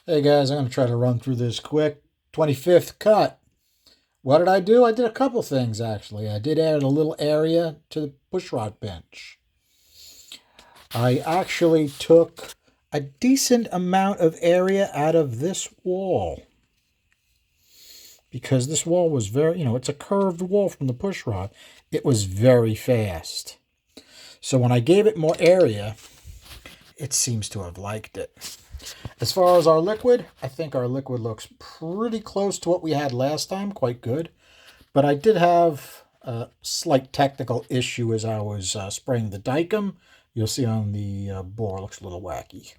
Hey guys, I'm going to try to run through this quick. 25th cut. What did I do? I did a couple things actually. I did add a little area to the pushrod bench. I actually took a decent amount of area out of this wall. Because this wall was very, it's a curved wall from the pushrod. It was very fast. So when I gave it more area, it seems to have liked it. As far as our liquid, I think our liquid looks pretty close to what we had last time, quite good. But I did have a slight technical issue as I was spraying the dicam. You'll see on the bore, it looks a little wacky.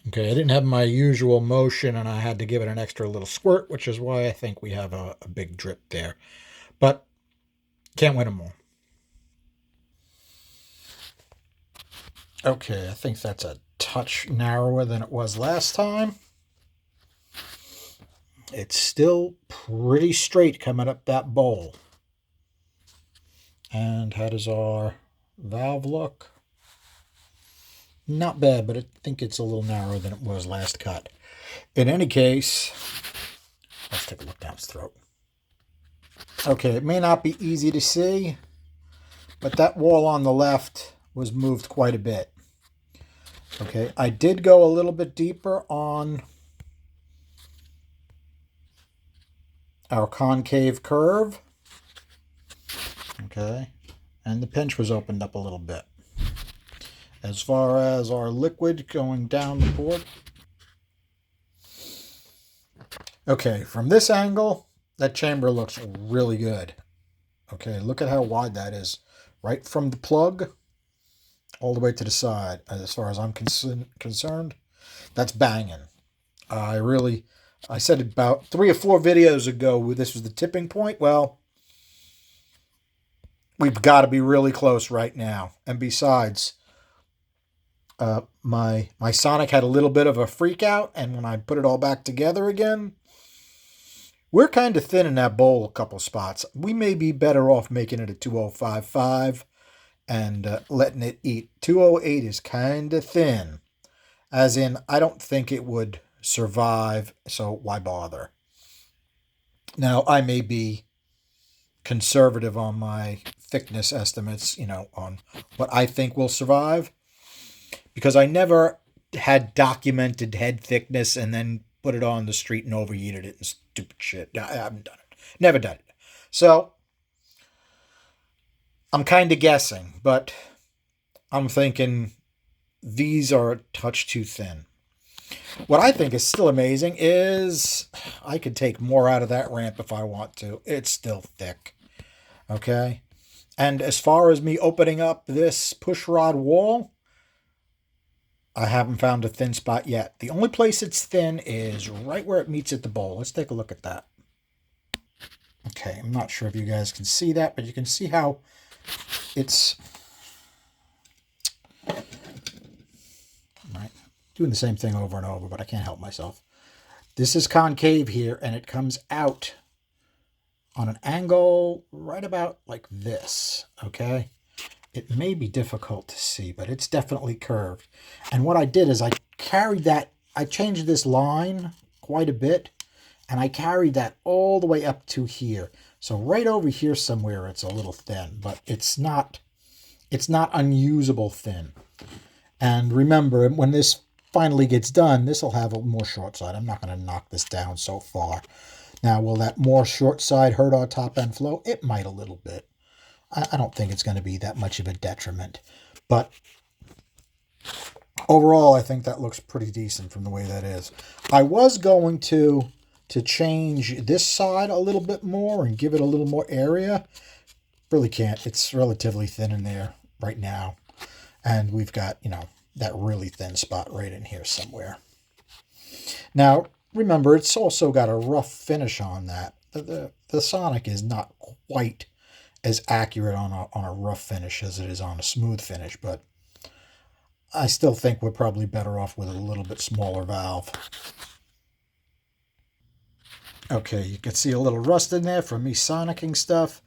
Okay, I didn't have my usual motion and I had to give it an extra little squirt, which is why I think we have a big drip there. But can't win them all. Okay, I think that's a touch narrower than it was last time. It's still pretty straight coming up that bowl. And how does our valve look? Not bad, but I think it's a little narrower than it was last cut. In any case, let's take a look down his throat. Okay, it may not be easy to see, but that wall on the left was moved quite a bit. Okay, I did go a little bit deeper on our concave curve. Okay, and the pinch was opened up a little bit. As far as our liquid going down the board. Okay, from this angle, that chamber looks really good. Okay, look at how wide that is. Right from the plug all the way to the side. As far as I'm concerned, that's banging. I said about 3 or 4 videos ago this was the tipping point. Well, we've got to be really close right now. And besides, my Sonic had a little bit of a freak out, and when I put it all back together again, we're kind of thin in that bowl a couple spots. We may be better off making it a 2055 and letting it eat. 208 is kind of thin. As in, I don't think it would survive, so why bother? Now, I may be conservative on my thickness estimates, on what I think will survive, because I never had documented head thickness and then put it on the street and overheated it and stupid shit. I haven't done it. Never done it. So, I'm kind of guessing, but I'm thinking these are a touch too thin. What I think is still amazing is I could take more out of that ramp if I want to. It's still thick. Okay? And as far as me opening up this pushrod wall, I haven't found a thin spot yet. The only place it's thin is right where it meets at the bowl. Let's take a look at that. Okay, I'm not sure if you guys can see that, but you can see how it's right, doing the same thing over and over, but I can't help myself. This is concave here, and it comes out on an angle right about like this, okay? It may be difficult to see, but it's definitely curved. And what I did is I changed this line quite a bit, and I carried that all the way up to here. So right over here somewhere it's a little thin, but it's not unusable thin. And remember, when this finally gets done, this will have a more short side. I'm not going to knock this down so far. Now, will that more short side hurt our top end flow? It might a little bit. I don't think it's going to be that much of a detriment. But overall, I think that looks pretty decent from the way that is. I was going to change this side a little bit more and give it a little more area. Really can't. It's relatively thin in there right now. And we've got, that really thin spot right in here somewhere. Now, remember, it's also got a rough finish on that. The Sonic is not quite as accurate on a rough finish as it is on a smooth finish, but I still think we're probably better off with a little bit smaller valve. Okay, you can see a little rust in there from me sonicking stuff.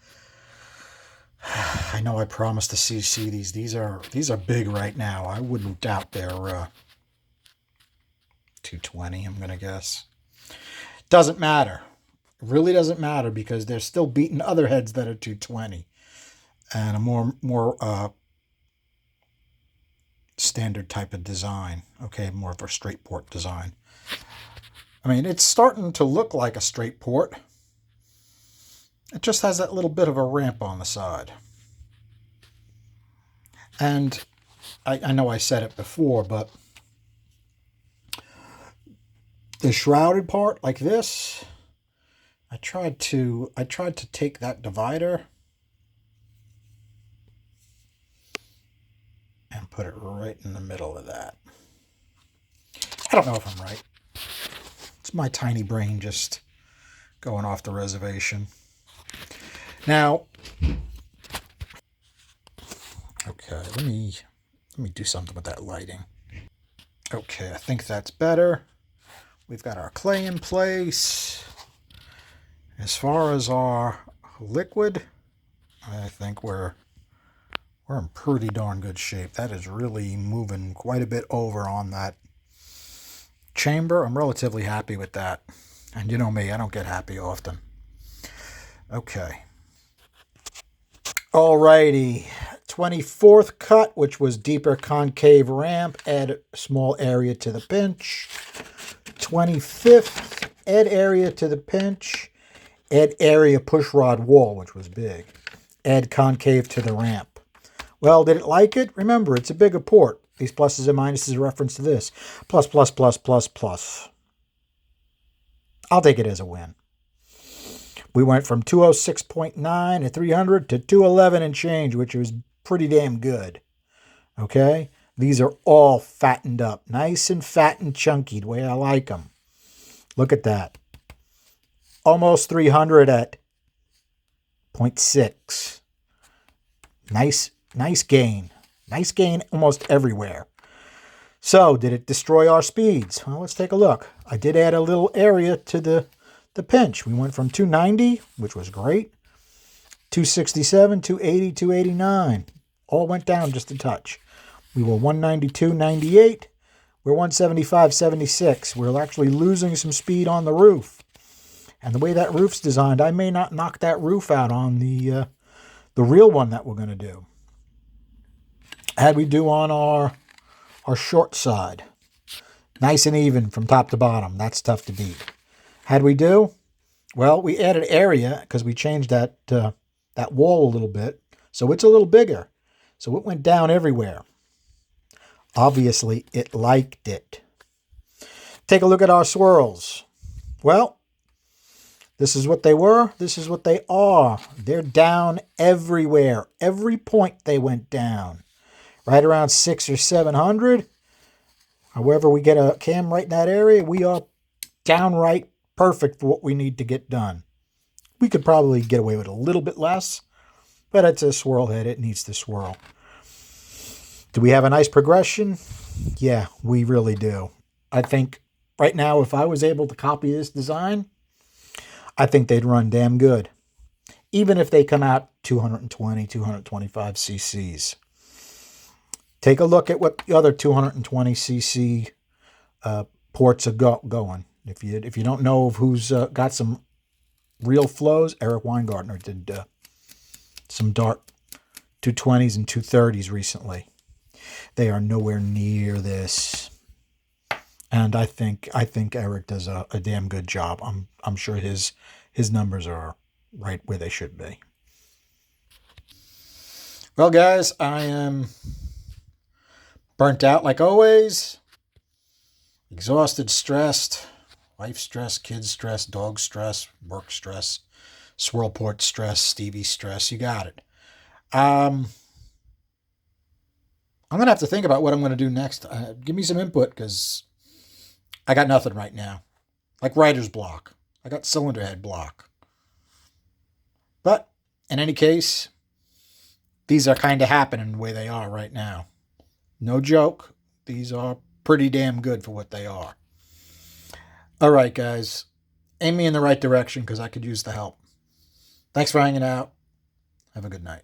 I know I promised to CC these. These are big right now. I wouldn't doubt they're 220, I'm going to guess. Doesn't matter. It really doesn't matter because they're still beating other heads that are 220 and a more standard type of design. Okay, more of a straight port design. I mean, it's starting to look like a straight port. It just has that little bit of a ramp on the side. And I know I said it before, but the shrouded part like this, I tried to take that divider and put it right in the middle of that. I don't know if I'm right. It's my tiny brain just going off the reservation. Now, okay, let me do something with that lighting. Okay, I think that's better. We've got our clay in place. As far as our liquid, I think we're in pretty darn good shape. That is really moving quite a bit over on that chamber. I'm relatively happy with that. And you know me, I don't get happy often. Okay. Alrighty. 24th cut, which was deeper concave ramp, add a small area to the pinch. 25th, add area to the pinch, add area pushrod wall, which was big. Add concave to the ramp. Well, did it like it? Remember, it's a bigger port. These pluses and minuses are reference to this. Plus, plus, plus, plus, plus. I'll take it as a win. We went from 206.9 at 300 to 211 and change, which was pretty damn good. Okay? These are all fattened up. Nice and fat and chunky, the way I like them. Look at that. Almost 300 at 0.6. Nice gain. Nice gain almost everywhere. So, did it destroy our speeds? Well, let's take a look. I did add a little area to the pinch. We went from 290, which was great, 267, 280, 289. All went down just a touch. We were 192.98. We're 175.76. We're actually losing some speed on the roof. And the way that roof's designed, I may not knock that roof out on the real one that we're going to do. How'd we do on our short side? Nice and even from top to bottom. That's tough to beat. How'd we do? Well, we added area because we changed that wall a little bit. So it's a little bigger. So it went down everywhere. Obviously, it liked it. Take a look at our swirls. Well, this is what they were. This is what they are. They're down everywhere. Every point they went down. Right around 600 or 700. However, we get a cam right in that area, we are downright perfect for what we need to get done. We could probably get away with a little bit less, but it's a swirl head. It needs to swirl. Do we have a nice progression? Yeah, we really do. I think right now, if I was able to copy this design, I think they'd run damn good. Even if they come out 220, 225 cc's. Take a look at what the other 220 cc ports are going. If you don't know of who's got some real flows, Eric Weingartner did some Dart 220s and 230s recently. They are nowhere near this, and I think Eric does a damn good job. I'm sure his numbers are right where they should be. Well, guys, I am burnt out like always. Exhausted, stressed. Wife stress, kids stress, dog stress, work stress, swirlport stress, Stevie stress. You got it. I'm going to have to think about what I'm going to do next. Give me some input because I got nothing right now. Like writer's block. I got cylinder head block. But in any case, these are kind of happening the way they are right now. No joke. These are pretty damn good for what they are. All right, guys. Aim me in the right direction because I could use the help. Thanks for hanging out. Have a good night.